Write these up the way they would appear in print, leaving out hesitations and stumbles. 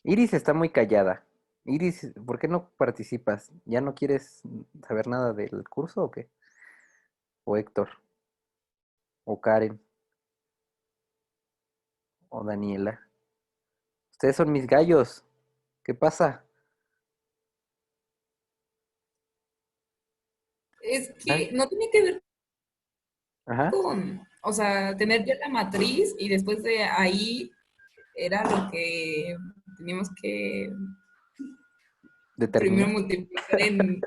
Iris está muy callada. Iris, ¿por qué no participas? ¿Ya no quieres saber nada del curso o qué? ¿O Héctor? ¿O Karen? ¿O Daniela? Ustedes son mis gallos. ¿Qué pasa? Es ¿Ah? que no tiene que ver Ajá. con, o sea, tener ya la matriz y después de ahí era lo que teníamos que primero Determina. multiplicar en...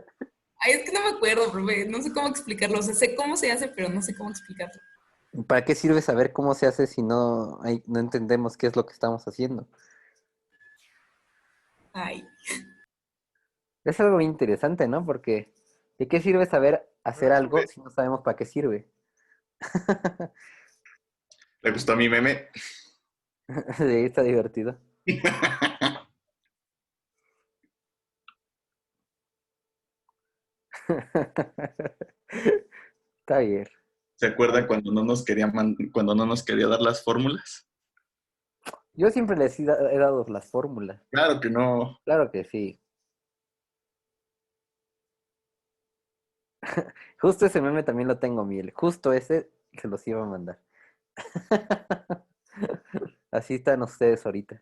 Ay, es que no me acuerdo, profe, no sé cómo explicarlo, o sea, sé cómo se hace, pero no sé cómo explicarlo. ¿Para qué sirve saber cómo se hace si no entendemos qué es lo que estamos haciendo? Ay, Es algo muy interesante, ¿no? Porque ¿de qué sirve saber hacer algo si no sabemos para qué sirve? ¿Le gustó mi meme? Sí, está divertido. Está bien. ¿Se acuerda cuando cuando no nos quería dar las fórmulas? Yo siempre les he dado las fórmulas. Claro que no. Claro que sí. Justo ese meme también lo tengo, Miel. Justo ese se los iba a mandar. Así están ustedes ahorita.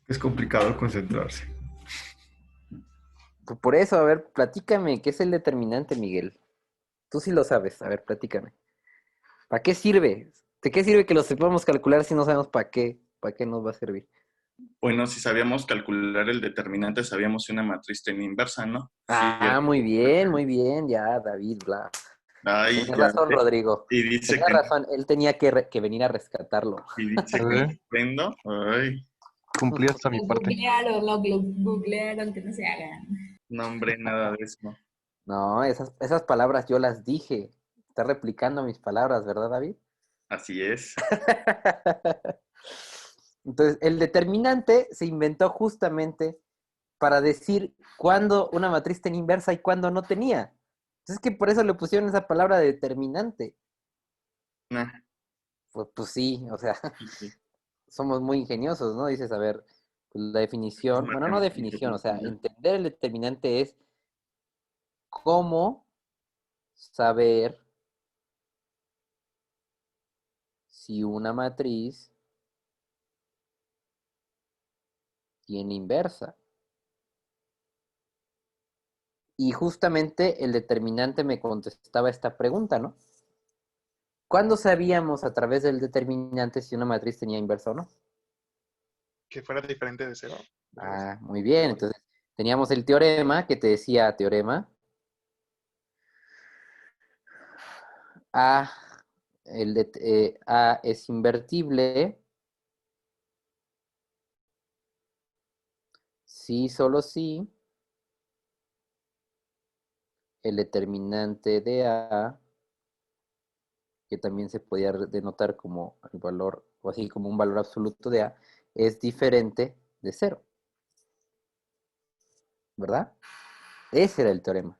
Es complicado concentrarse. Pues por eso, a ver, platícame, ¿qué es el determinante, Miguel? Tú sí lo sabes, a ver, platícame. ¿Para qué sirve? ¿De qué sirve que lo sepamos calcular si no sabemos para qué? ¿Para qué nos va a servir? Bueno, si sabíamos calcular el determinante, sabíamos si una matriz tenía inversa, ¿no? Sí, Ah, muy bien, ya, David, bla. ay, Tenías ya razón, ve. Rodrigo. Y dice Tenías que no, razón, él tenía que venir a rescatarlo. y dice A que no ver, aprendo. Ay, cumplí hasta mi lo parte. googlearon, lo googlearon, que no se hagan. no, hombre, nada de eso. No, esas palabras yo las dije. Está replicando mis palabras, ¿verdad, David? Así es. Entonces, el determinante se inventó justamente para decir cuándo una matriz tenía inversa y cuándo no tenía. Entonces, que por eso le pusieron esa palabra de determinante. Nah, Pues sí, o sea, sí, sí. somos muy ingeniosos, ¿no? Dices, a ver, pues la Es definición, bueno, no matemática definición, o sea, sencilla. entender el determinante es cómo saber si una matriz tiene inversa. Y justamente el determinante me contestaba esta pregunta, ¿no? ¿Cuándo sabíamos a través del determinante si una matriz tenía inversa o no? Que fuera diferente de cero. Ah, muy bien. Entonces, teníamos el teorema que te decía, teorema, A, A es invertible, sí, solo sí, el determinante de A, que también se podía denotar como el valor, o así como un valor absoluto de A, es diferente de cero, ¿verdad? Ese era el teorema.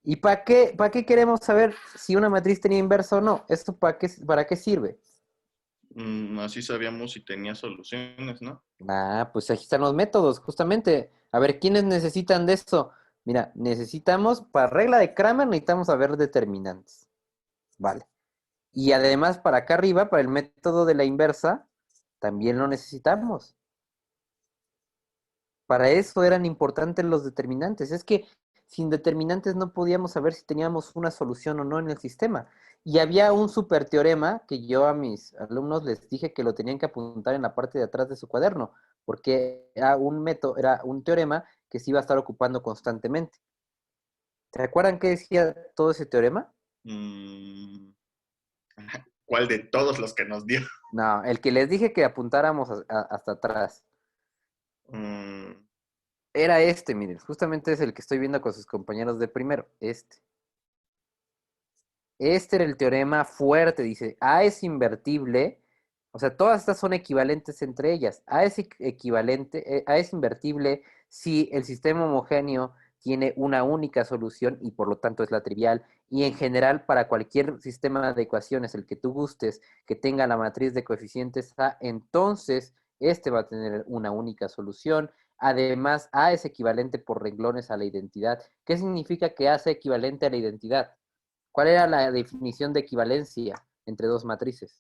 ¿Y para qué queremos saber si una matriz tenía inverso o no? ¿Esto para qué sirve? Así sabíamos si tenía soluciones, ¿no? Ah, pues aquí están los métodos, justamente. A ver, ¿quiénes necesitan de eso? Mira, necesitamos, para regla de Kramer, necesitamos saber determinantes. Vale. Y además, para acá arriba, para el método de la inversa, también lo necesitamos. Para eso eran importantes los determinantes. Es que sin determinantes no podíamos saber si teníamos una solución o no en el sistema. Y había un super teorema que yo a mis alumnos les dije que lo tenían que apuntar en la parte de atrás de su cuaderno, porque era un método, era un teorema que se iba a estar ocupando constantemente. ¿Se acuerdan qué decía todo ese teorema? Mm, ¿Cuál de todos los que nos dio? No, el que les dije que apuntáramos hasta atrás. Mm, Era este, miren, justamente es el que estoy viendo con sus compañeros de primero, este. Este era el teorema fuerte, dice, A es invertible, o sea, todas estas son equivalentes entre ellas. A es equivalente, A es invertible si el sistema homogéneo tiene una única solución y por lo tanto es la trivial. Y en general, para cualquier sistema de ecuaciones, el que tú gustes, que tenga la matriz de coeficientes A, entonces Este va a tener una única solución. Además, A es equivalente por renglones a la identidad. ¿Qué significa que A sea equivalente a la identidad? ¿Cuál era la definición de equivalencia entre dos matrices?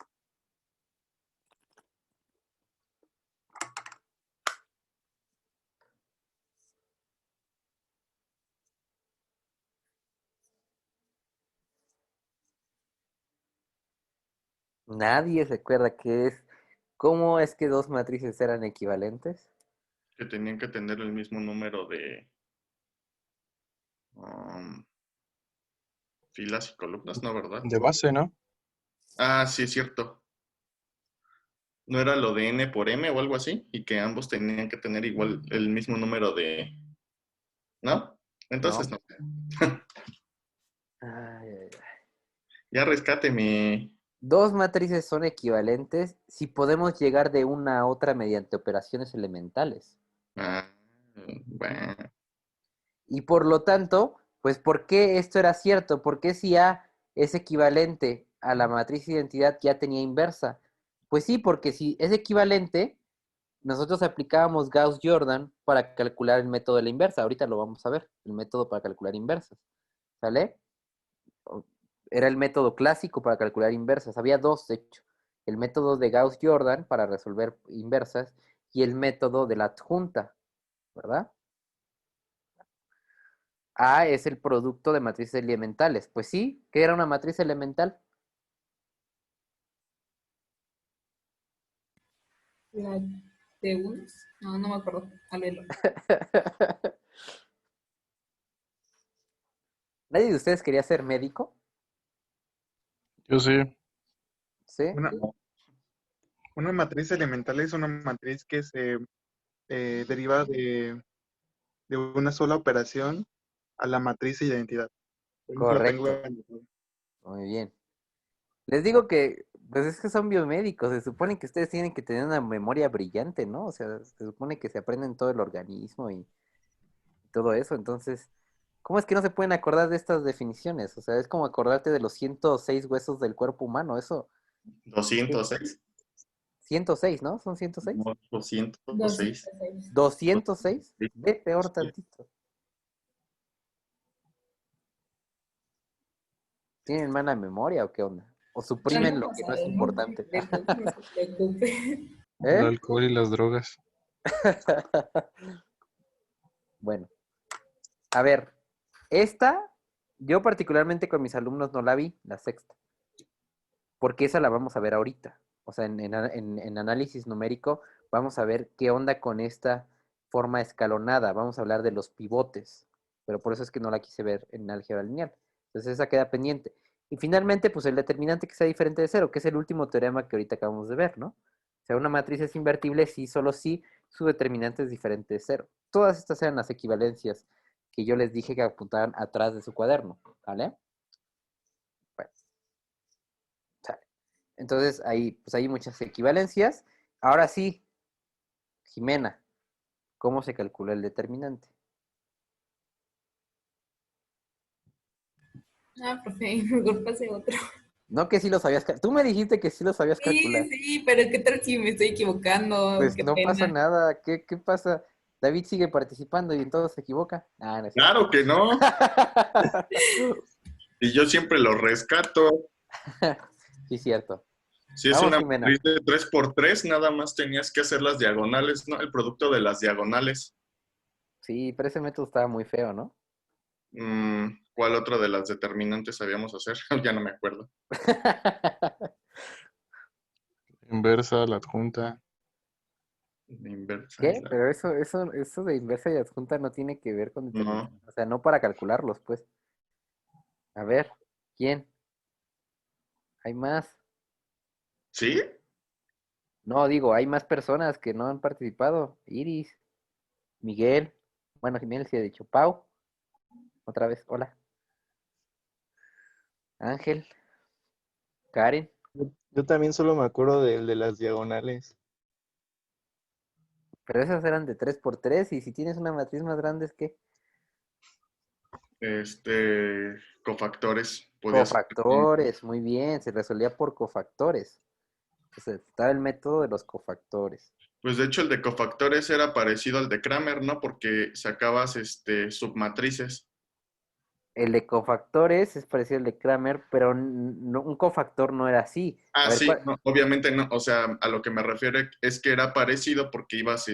Nadie se acuerda qué es. ¿Cómo es que dos matrices eran equivalentes? Que tenían que tener el mismo número de um, filas y columnas, ¿no, verdad? De base, ¿no? Ah, sí, es cierto. ¿No era lo de n por m o algo así? Y que ambos tenían que tener igual el mismo número de... ¿No? Entonces No. no. Ay, ay, ay. Ya rescáteme. Dos matrices son equivalentes si podemos llegar de una a otra mediante operaciones elementales. Ah, bueno. Y por lo tanto, pues, ¿por qué esto era cierto? ¿Por qué si A es equivalente a la matriz identidad ya tenía inversa? Pues sí, porque si es equivalente, nosotros aplicábamos Gauss-Jordan para calcular el método de la inversa. Ahorita lo vamos a ver, el método para calcular inversas. ¿Sale? Era el método clásico para calcular inversas. Había dos, de hecho. El método de Gauss-Jordan para resolver inversas y el método de la adjunta, ¿verdad? A es el producto de matrices elementales. Pues sí, ¿qué era una matriz elemental? La de unos. No, no me acuerdo. Al verlo. ¿Nadie de ustedes quería ser médico? Yo sí. ¿Sí? Una matriz elemental es una matriz que se deriva de una sola operación a la matriz de identidad. Eso lo tengo Correcto. anotado. Muy bien. Les digo que, pues es que son biomédicos. Se supone que ustedes tienen que tener una memoria brillante, ¿no? O sea, se supone que se aprenden todo el organismo y todo eso. Entonces, ¿cómo es que no se pueden acordar de estas definiciones? O sea, es como acordarte de los 106 huesos del cuerpo humano. Eso, ¿qué? 206. 106, ¿no? ¿Son 106? No, 206. 206. 206. Ve peor tantito. ¿Tienen mala memoria o qué onda? ¿O Ya suprimen no lo que no es pasado, ¿no? importante? Entonces no se preocupe. El ¿Eh? alcohol y las drogas. Bueno, a ver, esta, yo particularmente con mis alumnos no la vi, la sexta, porque esa la vamos a ver ahorita. O sea, en análisis numérico vamos a ver qué onda con esta forma escalonada. Vamos a hablar de los pivotes, pero por eso es que no la quise ver en álgebra lineal. Entonces esa queda pendiente. Y finalmente, pues el determinante que sea diferente de cero, que es el último teorema que ahorita acabamos de ver, ¿no? O sea, una matriz es invertible si solo si su determinante es diferente de cero. Todas estas eran las equivalencias que yo les dije que apuntaran atrás de su cuaderno, ¿vale? Bueno, sale. Entonces ahí, pues hay muchas equivalencias. Ahora sí, Jimena, ¿cómo se calcula el determinante? Ah, profe, mejor pase otro. No que sí lo sabías, tú me dijiste que sí lo sabías Sí, calcular. sí, pero ¿qué tal si me estoy equivocando? Pues Qué no pasa pena. nada, ¿qué pasa? David sigue participando y en todo se equivoca. Ah, no es cierto. Claro que no. Y yo siempre lo rescato. Sí, cierto. Si es Vamos, una Jimena. matriz de 3 por 3, nada más tenías que hacer las diagonales, ¿no? El producto de las diagonales. Sí, pero ese método estaba muy feo, ¿no? ¿Cuál otra de las determinantes sabíamos hacer? Ya no me acuerdo. Inversa, la adjunta. Inversa y ¿Qué? la... Pero eso de inversa y adjunta no tiene que ver con No. determinantes. O sea, no para calcularlos, pues. A ver, ¿quién? ¿Hay más? ¿Sí? No, digo, hay más personas que no han participado. Iris, Miguel. Bueno, Jiménez sí ha dicho. Pau, otra vez, hola. Ángel, Karen. Yo también solo me acuerdo del de las diagonales. Pero esas eran de 3 por 3 y si tienes una matriz más grande es que Cofactores. Podía ser. cofactores, muy bien, se resolvía por cofactores. Entonces, estaba el método de los cofactores. Pues de hecho el de cofactores era parecido al de Kramer, ¿no? Porque sacabas submatrices. El de cofactores es parecido al de Kramer, pero un cofactor no era así. A Ah, ver, sí, no, obviamente no, o sea, a lo que me refiero es que era parecido porque ibas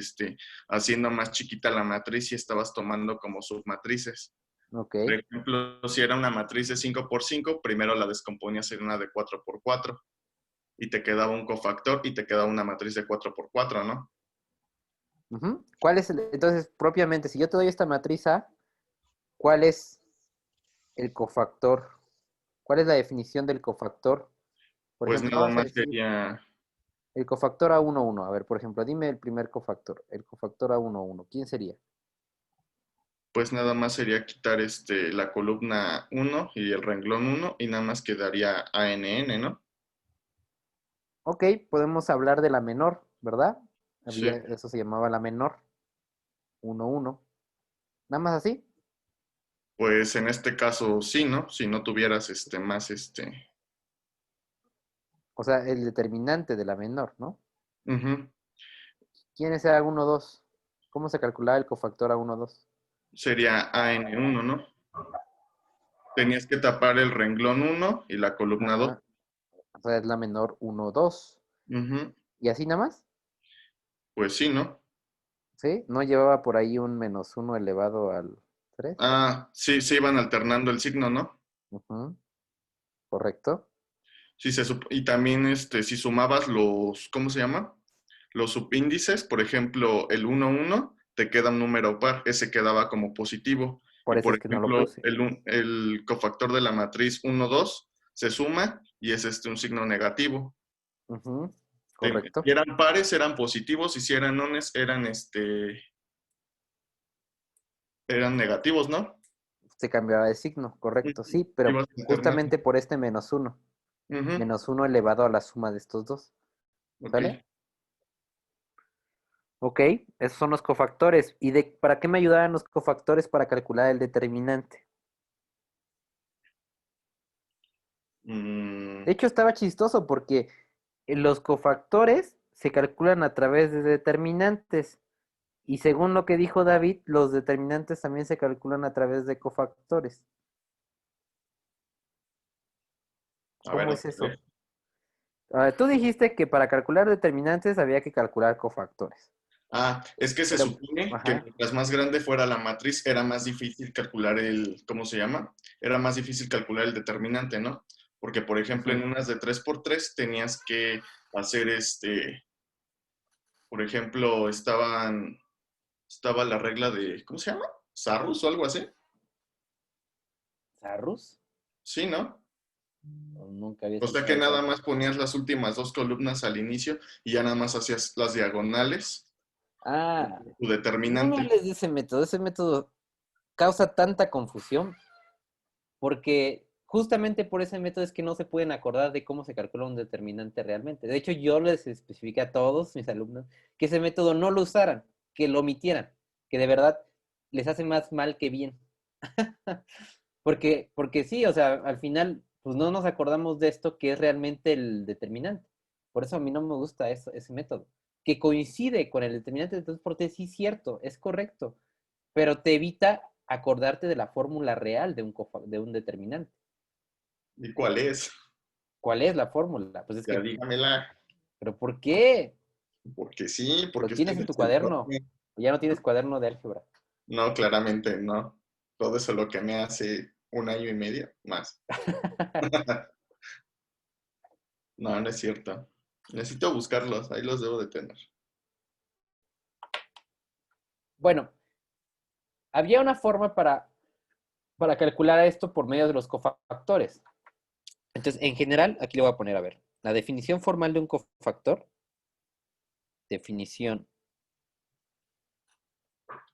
haciendo más chiquita la matriz y estabas tomando como submatrices. ok, Por ejemplo, si era una matriz de 5 por 5, primero la descomponías en una de 4 por 4 y te quedaba un cofactor y te quedaba una matriz de 4 por 4, ¿no? ujú. ¿Cuál es entonces, propiamente, si yo te doy esta matriz A, ¿cuál es el cofactor? ¿Cuál es la definición del cofactor? Por Pues ejemplo, nada vamos a más decir sería, el cofactor A11. A ver, por ejemplo, dime el primer cofactor. El cofactor A11. ¿Quién sería? pues nada más sería quitar la columna 1 y el renglón 1 y nada más quedaría ANN, ¿no? Ok, podemos hablar de la menor, ¿verdad? Sí. Eso se llamaba la menor. 1, 1. Nada más así. Pues en este caso sí, ¿no? Si no tuvieras más O sea, el determinante de la menor, ¿no? ujú. ¿Quién es A12? ¿Cómo se calculaba el cofactor A12? Sería AN1, ¿no? Tenías que tapar el renglón 1 y la columna 2. Ajá. O sea, es la menor 1, 2. Ujú. ¿Y así nada más? Pues sí, ¿no? ¿Sí? ¿No llevaba por ahí un -1 elevado al 3? Ah, sí, se iban alternando el signo, ¿no? Ujú, correcto. Sí, y también si sumabas ¿cómo se llama? Los subíndices, por ejemplo, el 1, 1, te queda un número par, ese quedaba como positivo. Y Por eso por es que no lo ejemplo, puse. el cofactor de la matriz 1, 2 se suma y es un signo negativo. Ujú, Si correcto. eran pares, eran positivos, y si eran nones, eran negativos, ¿no? Se cambiaba de signo, correcto. Sí, pero Ibas alternando. justamente por este -1. Ujú, -1 elevado a la suma de estos dos. ok. ¿Sale? Ok, esos son los cofactores. ¿Y para qué me ayudaban los cofactores para calcular el determinante? Mm, De hecho, estaba chistoso porque los cofactores se calculan a través de determinantes. Y según lo que dijo David, los determinantes también se calculan a través de cofactores. a ver, ¿Cómo es otra eso? vez. Tú dijiste que para calcular determinantes había que calcular cofactores. Ah, es que se Pero, supone que ajá, mientras más grande fuera la matriz, era más difícil calcular ¿cómo se llama? Era más difícil calcular el determinante, ¿no? Porque, por ejemplo, en ujú, unas de 3 por 3 tenías que hacer por ejemplo, estaba la regla de, ¿cómo se llama? ¿Sarrus o algo así? ¿Sarrus? Sí, ¿no? Nunca había O sea que escuchado nada Sarrus. más ponías las últimas dos columnas al inicio y ya nada más hacías las diagonales, Ah, tu no me determinante. hables de ese método. Ese método causa tanta confusión porque justamente por ese método es que no se pueden acordar de cómo se calcula un determinante realmente. De hecho, yo les especifiqué a todos mis alumnos que ese método no lo usaran, que lo omitieran, que de verdad les hace más mal que bien. Porque sí, o sea, al final, pues no nos acordamos de esto que es realmente el determinante. Por eso a mí no me gusta ese método. Que coincide con el determinante de transporte, sí es cierto, es correcto, pero te evita acordarte de la fórmula real de un determinante. ¿Y cuál es? ¿Cuál es la fórmula? Pues es Ya que, dígamela. ¿pero por qué? Porque sí, ¿Lo porque tienes en estudias tu el cuaderno? profe. Ya no tienes cuaderno de álgebra. No, claramente no. Todo eso lo que me hace un año y medio más. No, no es cierto. Necesito buscarlos, ahí los debo de tener. Bueno, había una forma para calcular esto por medio de los cofactores. Entonces, en general, aquí lo voy a poner a ver. La definición formal de un cofactor. Definición.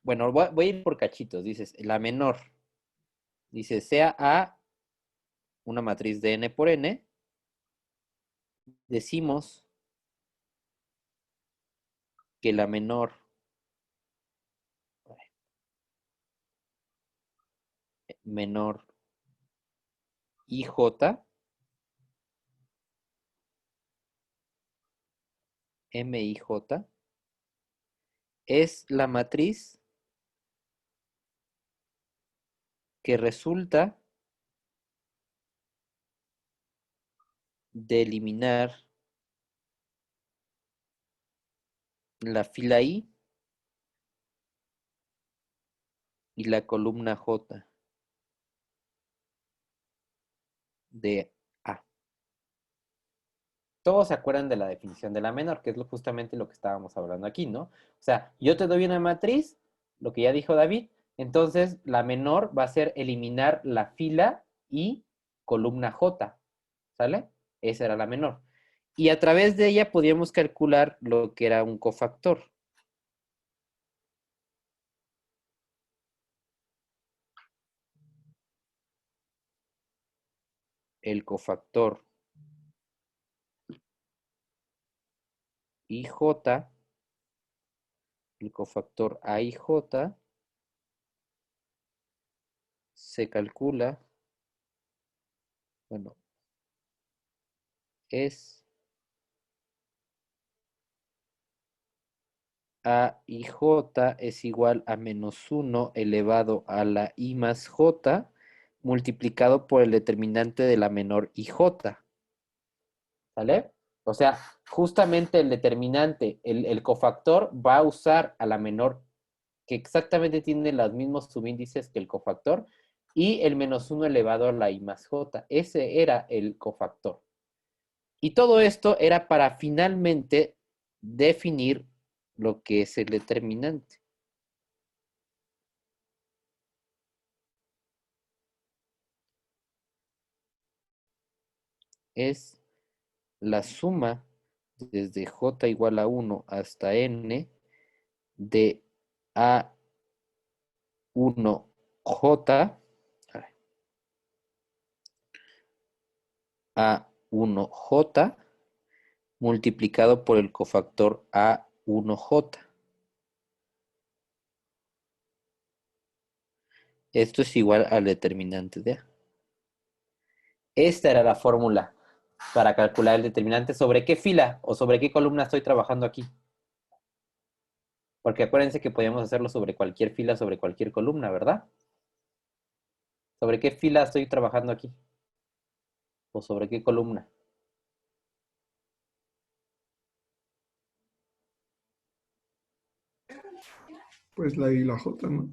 Bueno, voy a ir por cachitos. Dices, la menor. Dice, sea A una matriz de n por n. Decimos que la menor IJ MIJ es la matriz que resulta de eliminar la fila I y la columna J de A. Todos se acuerdan de la definición de la menor, que es justamente lo que estábamos hablando aquí, ¿no? O sea, yo te doy una matriz, lo que ya dijo David, entonces la menor va a ser eliminar la fila y columna J, ¿sale? Esa era la menor. Y a través de ella podíamos calcular lo que era un cofactor. El cofactor IJ, el cofactor AIJ, se calcula, bueno, es AIJ es igual a menos 1 elevado a la I más J multiplicado por el determinante de la menor IJ. ¿Sale? O sea, justamente el determinante, el cofactor va a usar a la menor que exactamente tiene los mismos subíndices que el cofactor y el menos 1 elevado a la I más J. Ese era el cofactor. Y todo esto era para finalmente definir lo que es el determinante. Es la suma desde J igual a 1 hasta N de A1J A1J multiplicado por el cofactor A1J. Esto es igual al determinante de A. Esta era la fórmula para calcular el determinante. ¿Sobre qué fila o sobre qué columna estoy trabajando aquí? Porque acuérdense que podíamos hacerlo sobre cualquier fila, sobre cualquier columna, ¿verdad? ¿Sobre qué fila estoy trabajando aquí? ¿O sobre qué columna? Pues la I y la J, ¿no?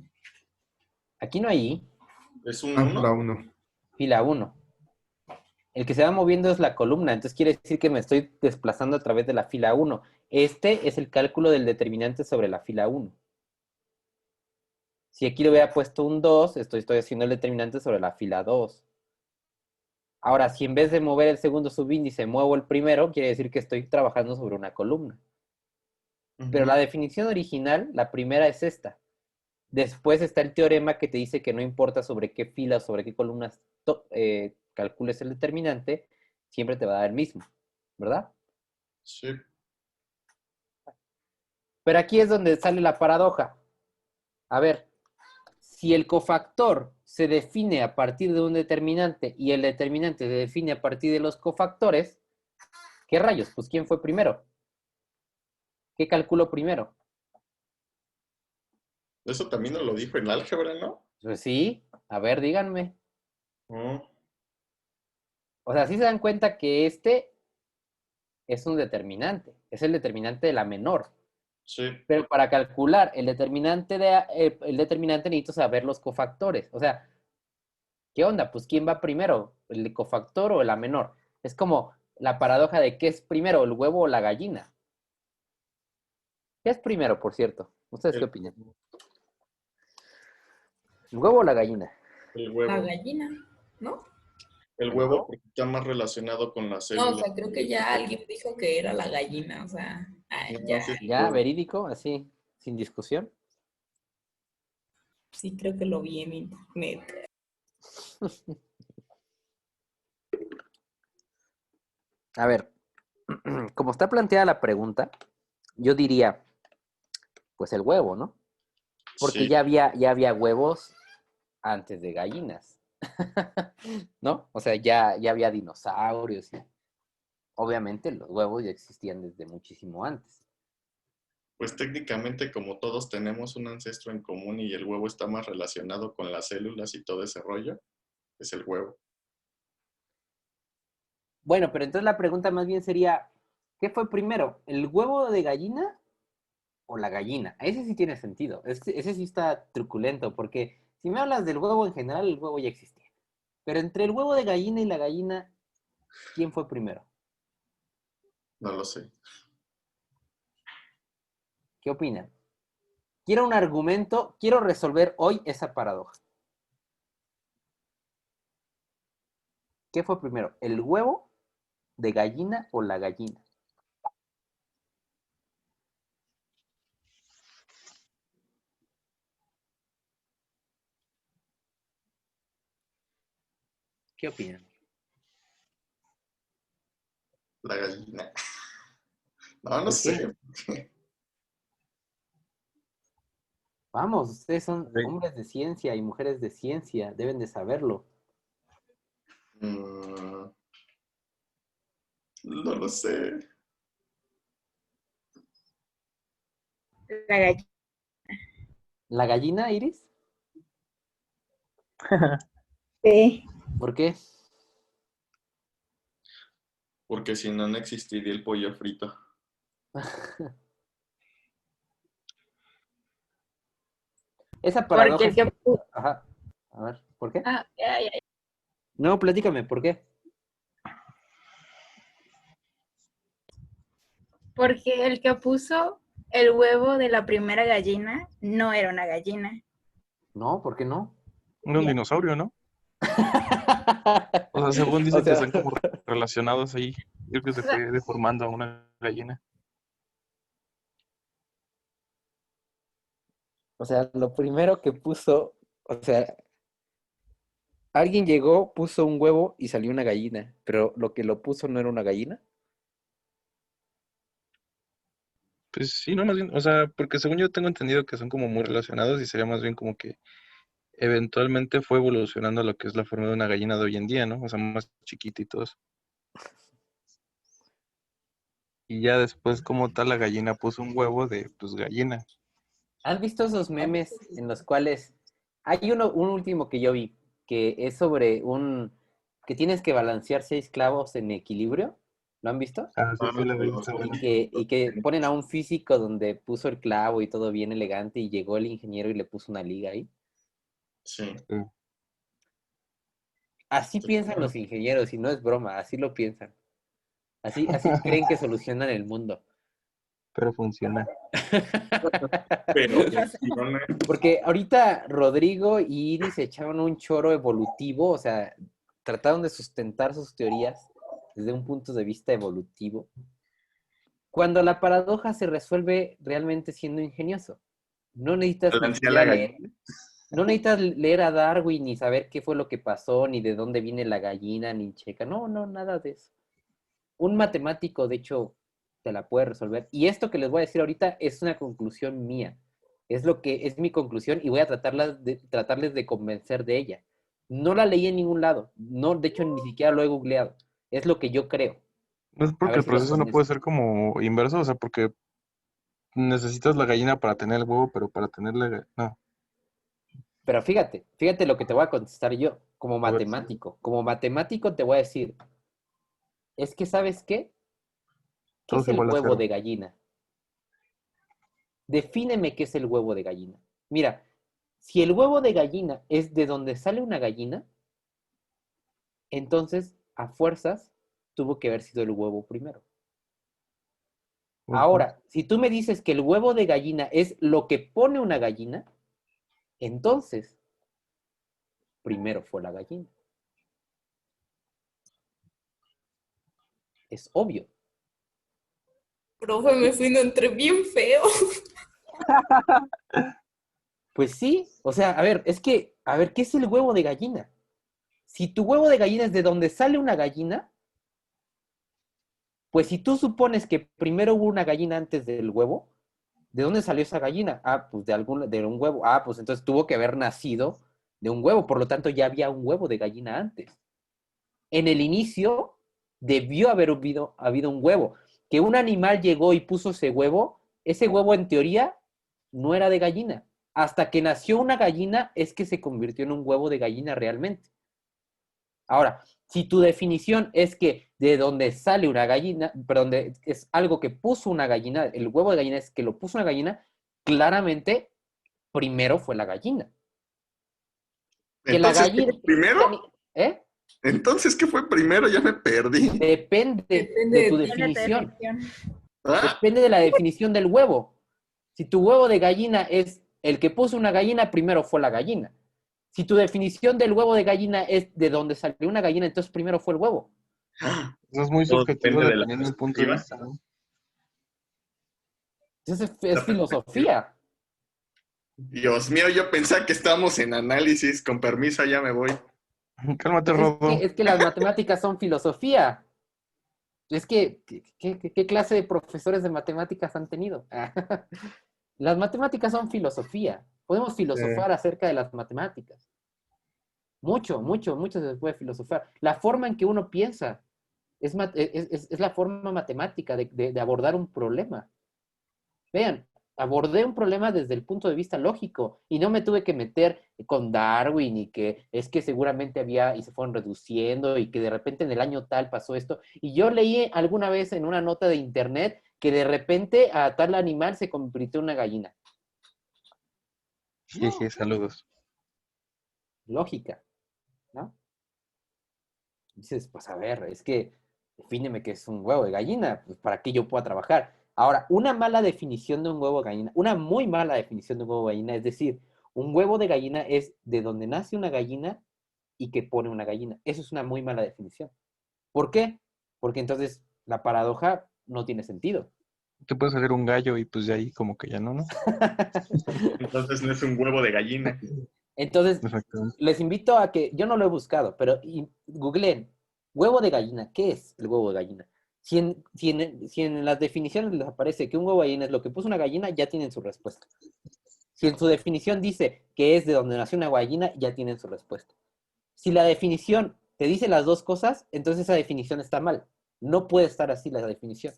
Aquí no hay I, ¿Es un Ah, 1? la 1. fila 1. El que se va moviendo es la columna, entonces quiere decir que me estoy desplazando a través de la fila 1. Este es el cálculo del determinante sobre la fila 1. Si aquí le hubiera puesto un 2, estoy haciendo el determinante sobre la fila 2. Ahora, si en vez de mover el segundo subíndice muevo el primero, quiere decir que estoy trabajando sobre una columna. Pero la definición original, la primera es esta. Después está el teorema que te dice que no importa sobre qué filas, sobre qué columnas calcules el determinante, siempre te va a dar el mismo, ¿verdad? Sí. Pero aquí es donde sale la paradoja. A ver, si el cofactor se define a partir de un determinante y el determinante se define a partir de los cofactores, ¿qué rayos? Pues ¿quién fue primero? ¿Qué calculó primero? Eso también nos lo dijo en álgebra, ¿no? Pues sí, a ver, díganme. Oh, O sea, sí se dan cuenta que este es un determinante, es el determinante de la menor. sí. Pero para calcular el determinante necesito saber los cofactores. O sea, ¿qué onda? Pues ¿quién va primero? ¿El cofactor o la menor? Es como la paradoja de ¿qué es primero, el huevo o la gallina? ¿Qué es primero, por cierto? ¿Ustedes qué El, opinan? ¿El huevo o la gallina? el La huevo. gallina, ¿no? El ¿El huevo huevo? porque está más relacionado con la No, o célula. sea, creo que ya alguien dijo que era la gallina, o sea, ay, No, ya, sí es ¿Ya huevo. verídico? Así, sin discusión. sí creo que lo vi en internet. A ver, como está planteada la pregunta, yo diría, pues el huevo, ¿no? Porque Sí, ya había huevos antes de gallinas, ¿no? O sea, ya había dinosaurios. Obviamente los huevos ya existían desde muchísimo antes. Pues técnicamente como todos tenemos un ancestro en común y el huevo está más relacionado con las células y todo ese rollo, es el huevo. Bueno, pero entonces la pregunta más bien sería, ¿qué fue primero? ¿El huevo de gallina o la gallina? Ese sí tiene sentido. Ese sí está truculento, porque si me hablas del huevo en general, el huevo ya existía. Pero entre el huevo de gallina y la gallina, ¿quién fue primero? No lo sé. ¿Qué opinan? Quiero un argumento, quiero resolver hoy esa paradoja. ¿Qué fue primero? ¿El huevo de gallina o la gallina? ¿Qué opinan? La gallina. No, no ¿Por qué? sé. Vamos, ustedes son Sí. hombres de ciencia y mujeres de ciencia, deben de saberlo. Mm, no lo sé. La gallina. ¿La gallina, Iris? Sí. ¿Por qué? Porque si no, no existiría el pollo frito. Esa Porque paradoja el es... que Ajá. A ver, ¿por qué? ya. No, platícame, ¿por qué? Porque el que puso el huevo de la primera gallina no era una gallina. No, ¿por qué no? Era un Ya. dinosaurio, ¿no? O sea, según O dicen que sea, están como relacionados ahí. Creo que se fue deformando a una gallina. o sea, lo primero que puso, o sea, alguien llegó, puso un huevo y salió una gallina, pero lo que lo puso no era una gallina. Pues sí, no, más bien, o sea, porque según yo tengo entendido que son como muy relacionados y sería más bien como que eventualmente fue evolucionando a lo que es la forma de una gallina de hoy en día, ¿no? O sea, más chiquititos. Y ya después como tal la gallina puso un huevo de, pues, gallina. ¿Has visto esos memes en los cuales hay un último que yo vi, que es sobre que tienes que balancear 6 clavos en equilibrio? ¿Lo han visto? Ah, sí, Ah, sí, la vi, los está Y bueno. que ponen a un físico donde puso el clavo y todo bien elegante y llegó el ingeniero y le puso una liga ahí. Sí. Sí. Así piensan los ingenieros y no es broma, así lo piensan. Así creen que solucionan el mundo. Pero funciona. Pero funciona. Porque ahorita Rodrigo y Iris echaron un choro evolutivo, o sea, trataron de sustentar sus teorías desde un punto de vista evolutivo, cuando la paradoja se resuelve realmente siendo ingenioso. No necesitas ni Balancea la siquiera leer, gallina. no necesitas leer a Darwin ni saber qué fue lo que pasó, ni de dónde viene la gallina, ni checa. No, no, nada de eso. Un matemático, de hecho, te la puede resolver. Y esto que les voy a decir ahorita es una conclusión mía. Es lo que es mi conclusión y voy a tratarles de convencer de ella. No la leí en ningún lado. No, de hecho, ni siquiera lo he googleado. Es lo que yo creo. No es A porque ver el si los proceso no puede convence. ser como inverso, o sea, porque necesitas la gallina para tener el huevo, pero para tener la... No, Pero fíjate lo que te voy a contestar yo, como a ver. matemático. Como matemático te voy a decir, es que ¿sabes qué? ¿Qué Todo es es el igual a huevo cero. de gallina? Defíneme qué es el huevo de gallina. Mira, si el huevo de gallina es de donde sale una gallina, entonces a fuerzas tuvo que haber sido el huevo primero. Ujú. Ahora, si tú me dices que el huevo de gallina es lo que pone una gallina, entonces primero fue la gallina. Es obvio. Profe, me fui entre bien feo. Pues sí, o sea, a ver, ¿qué es el huevo de gallina? Si tu huevo de gallina es de donde sale una gallina, pues si tú supones que primero hubo una gallina antes del huevo, ¿de dónde salió esa gallina? Ah, pues de un huevo. Ah, pues entonces tuvo que haber nacido de un huevo, por lo tanto ya había un huevo de gallina antes. En el inicio debió haber habido un huevo. Que un animal llegó y puso ese huevo en teoría no era de gallina. Hasta que nació una gallina es que se convirtió en un huevo de gallina realmente. Ahora, si tu definición es que de donde sale una gallina, perdón, es algo que puso una gallina, el huevo de gallina es que lo puso una gallina, claramente primero fue la gallina. Que la Entonces, ¿qué gallina... fue primero? ¿Eh? Entonces, ¿qué fue primero? Ya me perdí. Depende Depende de tu de ti. definición. Ah, Depende de la definición del huevo. Si tu huevo de gallina es el que puso una gallina, primero fue la gallina. Si tu definición del huevo de gallina es de donde salió una gallina, entonces primero fue el huevo. Eso es muy todo subjetivo depende de la dependiendo del punto de perspectiva. vista, ¿no? Entonces es La perspectiva. filosofía. Dios mío, yo pensaba que estábamos en análisis. Con permiso, ya me voy. Cálmate, Pues Rodo. es que las matemáticas son filosofía. Es que, ¿qué clase de profesores de matemáticas han tenido? Las matemáticas son filosofía. Podemos filosofar acerca de las matemáticas. Mucho, mucho, mucho se puede filosofar. La forma en que uno piensa es la forma matemática de abordar un problema. Vean, abordé un problema desde el punto de vista lógico y no me tuve que meter con Darwin y que es que seguramente había y se fueron reduciendo y que de repente en el año tal pasó esto. Y yo leí alguna vez en una nota de internet que de repente a tal animal se convirtió en una gallina. Jeje, saludos. Lógica, ¿no? Dices, pues a ver, es que defíneme que es un huevo de gallina, pues para que yo pueda trabajar. Ahora, una mala definición de un huevo de gallina, una muy mala definición de un huevo de gallina, es decir, un huevo de gallina es de donde nace una gallina y que pone una gallina. Eso es una muy mala definición. ¿Por qué? Porque entonces la paradoja no tiene sentido. Te puede salir un gallo y pues de ahí como que ya no, ¿no? Entonces no es un huevo de gallina. Entonces, Exactamente. les invito a que, yo no lo he buscado, pero googleen, huevo de gallina, ¿qué es el huevo de gallina? Si en las definiciones les aparece que un huevo de gallina es lo que puso una gallina, ya tienen su respuesta. Si en su definición dice que es de donde nació una gallina, ya tienen su respuesta. Si la definición te dice las dos cosas, entonces esa definición está mal. No puede estar así la definición,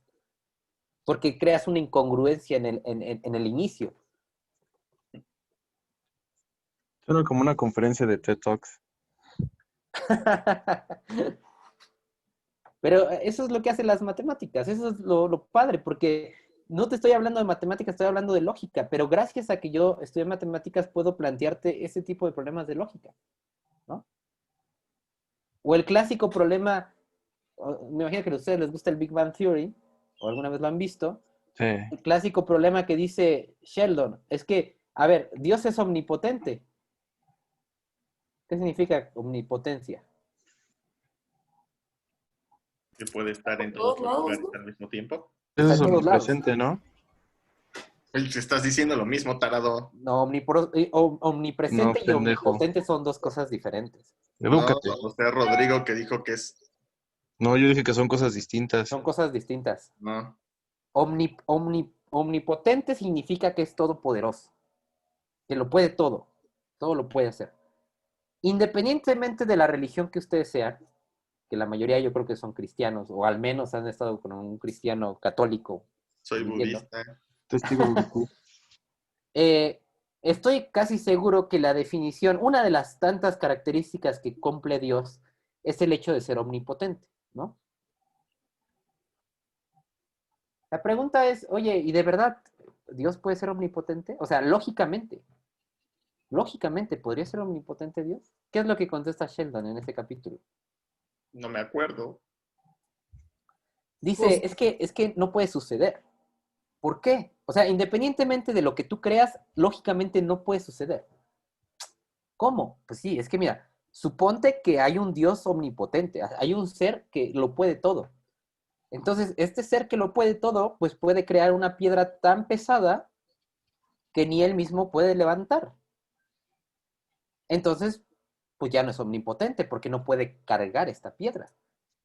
porque creas una incongruencia en el inicio. Suena como una conferencia de TED Talks. Pero eso es lo que hacen las matemáticas, eso es lo padre, porque no te estoy hablando de matemáticas, estoy hablando de lógica, pero gracias a que yo estudié matemáticas puedo plantearte ese tipo de problemas de lógica, ¿no? O el clásico problema, me imagino que a ustedes les gusta el Big Bang Theory, o alguna vez lo han visto, Sí. el clásico problema que dice Sheldon, es que, a ver, Dios es omnipotente. ¿Qué significa omnipotencia? Que puede estar en Todos todos los lados, lugares ¿no? al mismo tiempo. Eso Está es en todos lados. omnipresente, ¿no? Te estás diciendo lo mismo, tarado. No, omnipresente No, y pendejo. omnipotente son dos cosas diferentes. No, Edúcate. o sea, Rodrigo que dijo que es. No, yo dije que son cosas distintas. Son cosas distintas. No. Omnipotente significa que es todopoderoso, que lo puede todo lo puede hacer. Independientemente de la religión que ustedes sean, que la mayoría yo creo que son cristianos, o al menos han estado con un cristiano católico. Soy viviendo, budista. Testigo de Q. estoy casi seguro que la definición, una de las tantas características que cumple Dios, es el hecho de ser omnipotente, ¿no? La pregunta es, oye, ¿y de verdad Dios puede ser omnipotente? O sea, lógicamente, ¿podría ser omnipotente Dios? ¿Qué es lo que contesta Sheldon en ese capítulo? No me acuerdo. Dice, es que no puede suceder. ¿Por qué? O sea, independientemente de lo que tú creas, lógicamente no puede suceder. ¿Cómo? Pues sí, es que mira, suponte que hay un Dios omnipotente, hay un ser que lo puede todo. Entonces, este ser que lo puede todo, pues puede crear una piedra tan pesada que ni él mismo puede levantar. Entonces, pues ya no es omnipotente porque no puede cargar esta piedra.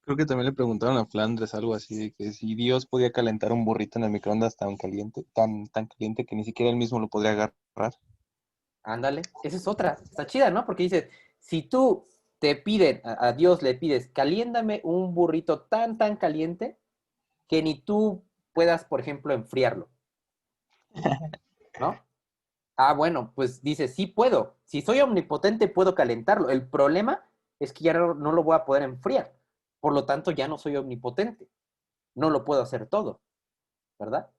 Creo que también le preguntaron a Flandres algo así, de que si Dios podía calentar un burrito en el microondas tan caliente, tan caliente que ni siquiera él mismo lo podría agarrar. Ándale, esa es otra. Está chida, ¿no? Porque dices, si tú te piden, a Dios le pides, caliéntame un burrito tan, tan caliente que ni tú puedas, por ejemplo, enfriarlo, ¿no? Ah, bueno, pues dice, sí puedo. Si soy omnipotente, puedo calentarlo. El problema es que ya no lo voy a poder enfriar. Por lo tanto, ya no soy omnipotente. No lo puedo hacer todo, ¿verdad?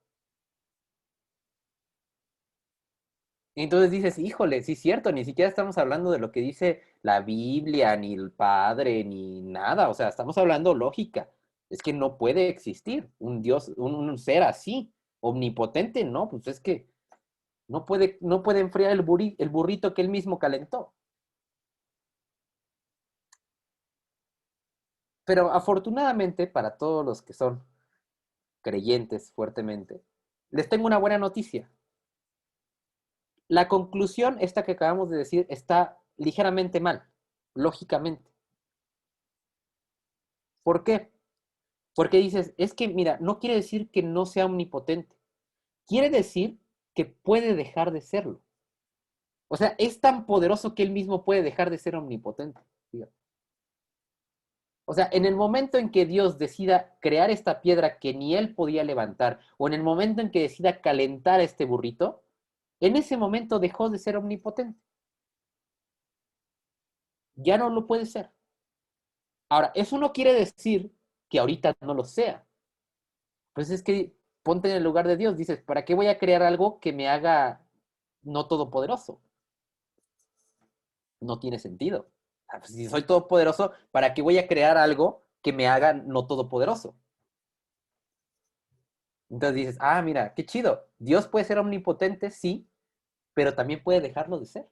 Y entonces dices, híjole, sí es cierto, ni siquiera estamos hablando de lo que dice la Biblia, ni el Padre, ni nada. O sea, estamos hablando lógica. Es que no puede existir un Dios, un ser así, omnipotente, ¿no? Pues es que no puede enfriar el burrito que él mismo calentó. Pero afortunadamente para todos los que son creyentes fuertemente, les tengo una buena noticia. La conclusión, esta que acabamos de decir, está ligeramente mal, lógicamente. ¿Por qué? Porque dices, es que, mira, no quiere decir que no sea omnipotente. Quiere decir que puede dejar de serlo. O sea, es tan poderoso que él mismo puede dejar de ser omnipotente. Fíjate. O sea, en el momento en que Dios decida crear esta piedra que ni él podía levantar, o en el momento en que decida calentar este burrito, en ese momento dejó de ser omnipotente. Ya no lo puede ser. Ahora, eso no quiere decir que ahorita no lo sea. Pues es que ponte en el lugar de Dios. Dices, ¿para qué voy a crear algo que me haga no todopoderoso? No tiene sentido. Pues si soy todopoderoso, ¿para qué voy a crear algo que me haga no todopoderoso? Entonces dices, ah, mira, qué chido. Dios puede ser omnipotente, sí, pero también puede dejarlo de ser.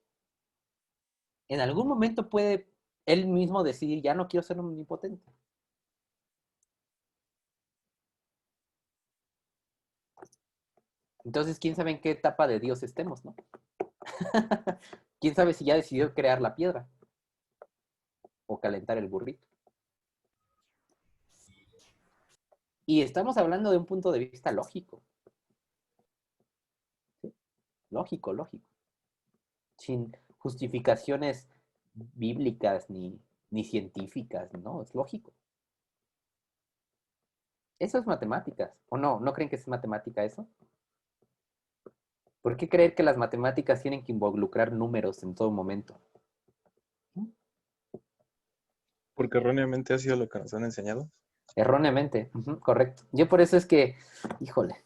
En algún momento puede él mismo decidir, ya no quiero ser omnipotente. Entonces, quién sabe en qué etapa de Dios estemos, ¿no? Quién sabe si ya decidió crear la piedra o calentar el burrito. Y estamos hablando de un punto de vista lógico. ¿Sí? Lógico, lógico. Sin justificaciones bíblicas ni científicas, ¿no? Es lógico. Eso es matemáticas. ¿O no? ¿No creen que es matemática eso? ¿Por qué creer que las matemáticas tienen que involucrar números en todo momento? Porque erróneamente ha sido lo que nos han enseñado. Erróneamente, correcto. Yo por eso es que, híjole,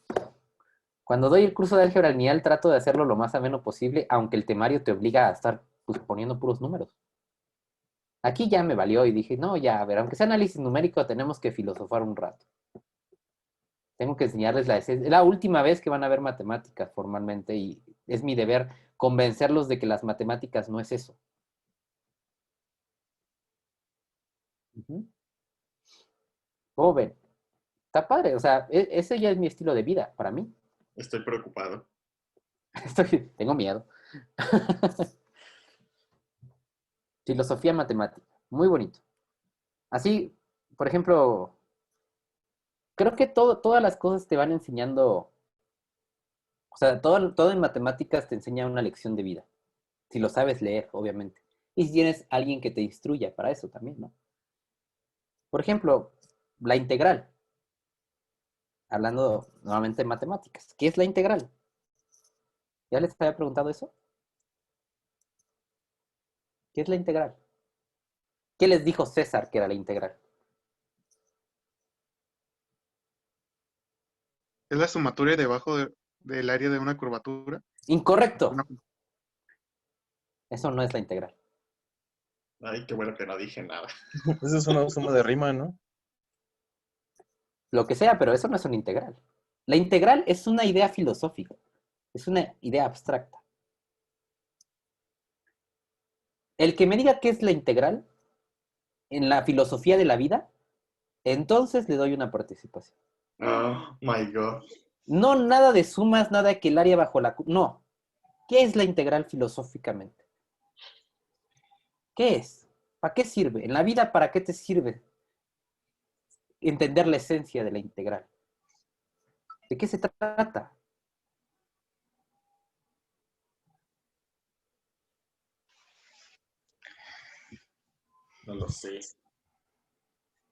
cuando doy el curso de álgebra lineal trato de hacerlo lo más ameno posible, aunque el temario te obliga a estar pues, poniendo puros números. Aquí ya me valió y dije, no, ya, a ver, aunque sea análisis numérico, tenemos que filosofar un rato. Tengo que enseñarles la esencia. Es la última vez que van a ver matemáticas formalmente y es mi deber convencerlos de que las matemáticas no es eso. ¿Cómo ven? Está padre, o sea, ese ya es mi estilo de vida para mí. Estoy preocupado. Tengo miedo. Filosofía matemática, muy bonito. Así, por ejemplo, creo que todas las cosas te van enseñando, o sea, todo en matemáticas te enseña una lección de vida, si lo sabes leer, obviamente. Y si tienes alguien que te instruya para eso también, ¿no? Por ejemplo, la integral, hablando nuevamente de matemáticas. ¿Qué es la integral? ¿Ya les había preguntado eso? ¿Qué es la integral? ¿Qué les dijo César que era la integral? Es la sumatoria debajo del área de una curvatura. Incorrecto. Una- Eso no es la integral. Ay, qué bueno que no dije nada. Esa es una suma de rima, ¿no? Lo que sea, pero eso no es una integral. La integral es una idea filosófica, es una idea abstracta. El que me diga qué es la integral en la filosofía de la vida, entonces le doy una participación. Oh my God. No nada de sumas, nada que el área bajo la... No. ¿Qué es la integral filosóficamente? ¿Qué es? ¿Para qué sirve? En la vida, ¿para qué te sirve entender la esencia de la integral? ¿De qué se trata? No lo sé.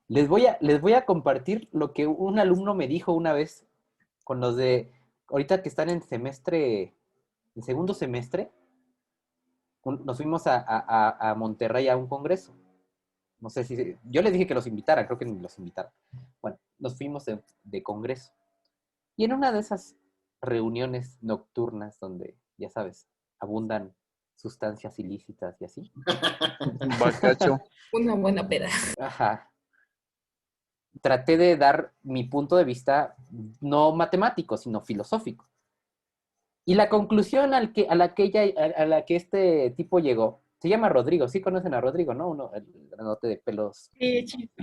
Les voy a compartir lo que un alumno me dijo una vez con los de, ahorita que están en semestre, en segundo semestre, nos fuimos a Monterrey a un congreso. No sé si, yo les dije que los invitaran, creo que ni los invitaron. Bueno, nos fuimos de congreso. Y en una de esas reuniones nocturnas donde, ya sabes, abundan sustancias ilícitas y así. Bacacho. Una buena peda. Ajá. Traté de dar mi punto de vista no matemático, sino filosófico. Y la conclusión a la que este tipo llegó, se llama Rodrigo, sí conocen a Rodrigo, ¿no? Uno, el granote de pelos. Sí, chico.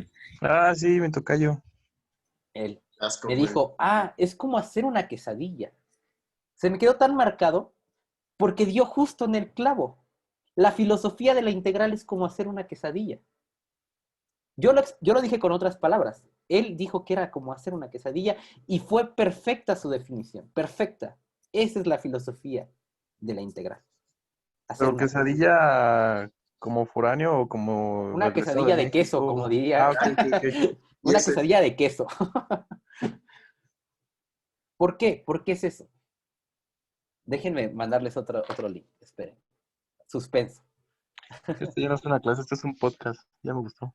Ah, sí, me tocayo. Él Asco, me güey. dijo, es como hacer una quesadilla. Se me quedó tan marcado porque dio justo en el clavo. La filosofía de la integral es como hacer una quesadilla. Yo lo dije con otras palabras. Él dijo que era como hacer una quesadilla y fue perfecta su definición. Perfecta. Esa es la filosofía de la integral. Hacer Pero una quesadilla como foráneo o como Una del Estado de quesadilla de queso, como México. diría. Ah, ok, ok, ok. ¿Y Una ese? quesadilla de queso. ¿Por qué? ¿Por qué es eso? Déjenme mandarles otro link. Esperen. Suspenso. Esto ya no es una clase, esto es un podcast. Ya me gustó.